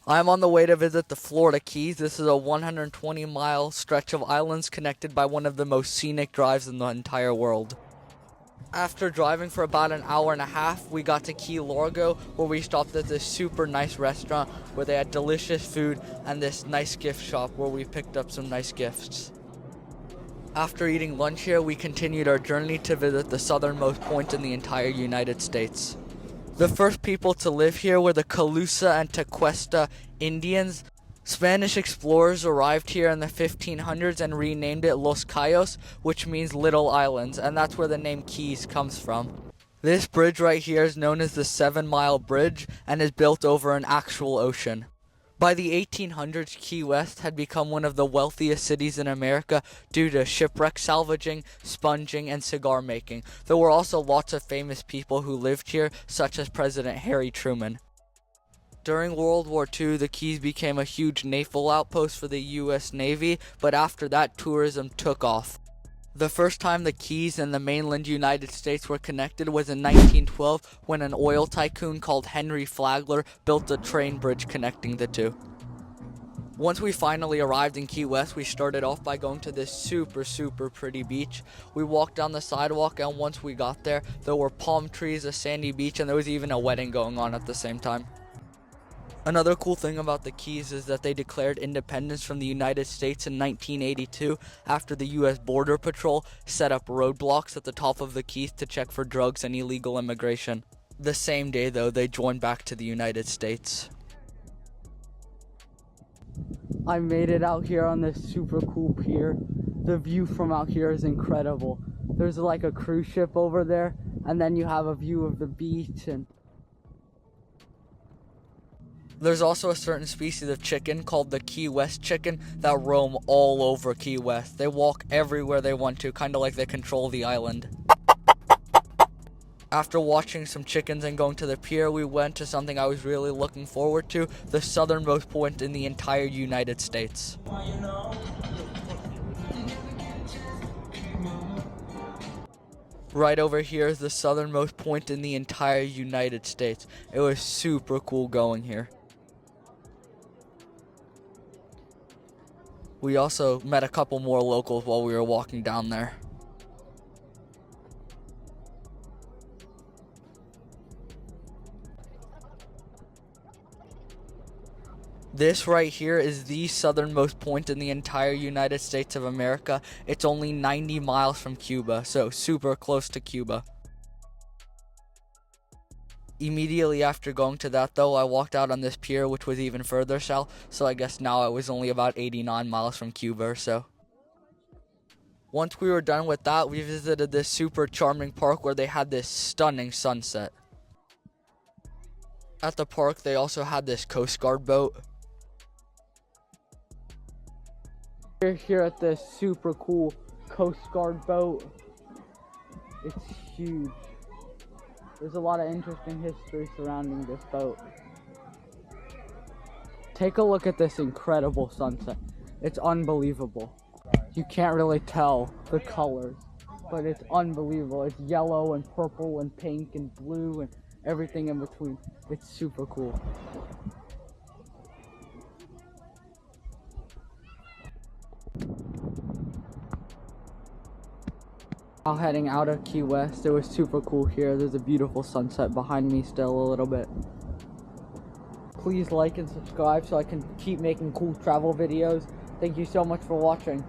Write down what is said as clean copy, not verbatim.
I'm on the way to visit the Florida Keys. This is a 120-mile stretch of islands connected by one of the most scenic drives in the entire world. After driving for about an hour and a half, we got to Key Largo, where we stopped at this super nice restaurant where they had delicious food and this nice gift shop where we picked up some nice gifts. After eating lunch here, we continued our journey to visit the southernmost point in the entire United States. The first people to live here were the Calusa and Tequesta Indians. Spanish explorers arrived here in the 1500s and renamed it Los Cayos, which means Little Islands, and that's where the name Keys comes from. This bridge right here is known as the 7-Mile Bridge and is built over an actual ocean. By the 1800s, Key West had become one of the wealthiest cities in America due to shipwreck salvaging, sponging, and cigar making. There were also lots of famous people who lived here, such as President Harry Truman. During World War II, the Keys became a huge naval outpost for the U.S. Navy, but after that, tourism took off. The first time the Keys and the mainland United States were connected was in 1912 when an oil tycoon called Henry Flagler built a train bridge connecting the two. Once we finally arrived in Key West, we started off by going to this super pretty beach. We walked down the sidewalk, and once we got there, there were palm trees, a sandy beach, and there was even a wedding going on at the same time. Another cool thing about the Keys is that they declared independence from the United States in 1982 after the U.S. Border Patrol set up roadblocks at the top of the Keys to check for drugs and illegal immigration. The same day, though, they joined back to the United States. I made it out here on this super cool pier. The view from out here is incredible. There's like a cruise ship over there, and then you have a view of the beach and there's also a certain species of chicken called the Key West chicken that roam all over Key West. They walk everywhere they want to, kind of like they control the island. After watching some chickens and going to the pier, we went to something I was really looking forward to, the southernmost point in the entire United States. Right over here is the southernmost point in the entire United States. It was super cool going here. We also met a couple more locals while we were walking down there. This right here is the southernmost point in the entire United States of America. It's only 90 miles from Cuba, so super close to Cuba. Immediately after going to that, though, I walked out on this pier, which was even further south, so I guess now I was only about 89 miles from Cuba or so. Once we were done with that, we visited this super charming park where they had this stunning sunset. At the park, they also had this Coast Guard boat. We're here at this super cool Coast Guard boat. It's huge. There's a lot of interesting history surrounding this boat. Take a look at this incredible sunset. It's unbelievable. You can't really tell the colors, but it's unbelievable. It's yellow and purple and pink and blue and everything in between. It's super cool. Now heading out of Key West, it was super cool here. There's a beautiful sunset behind me still a little bit. Please like and subscribe so I can keep making cool travel videos. Thank you so much for watching.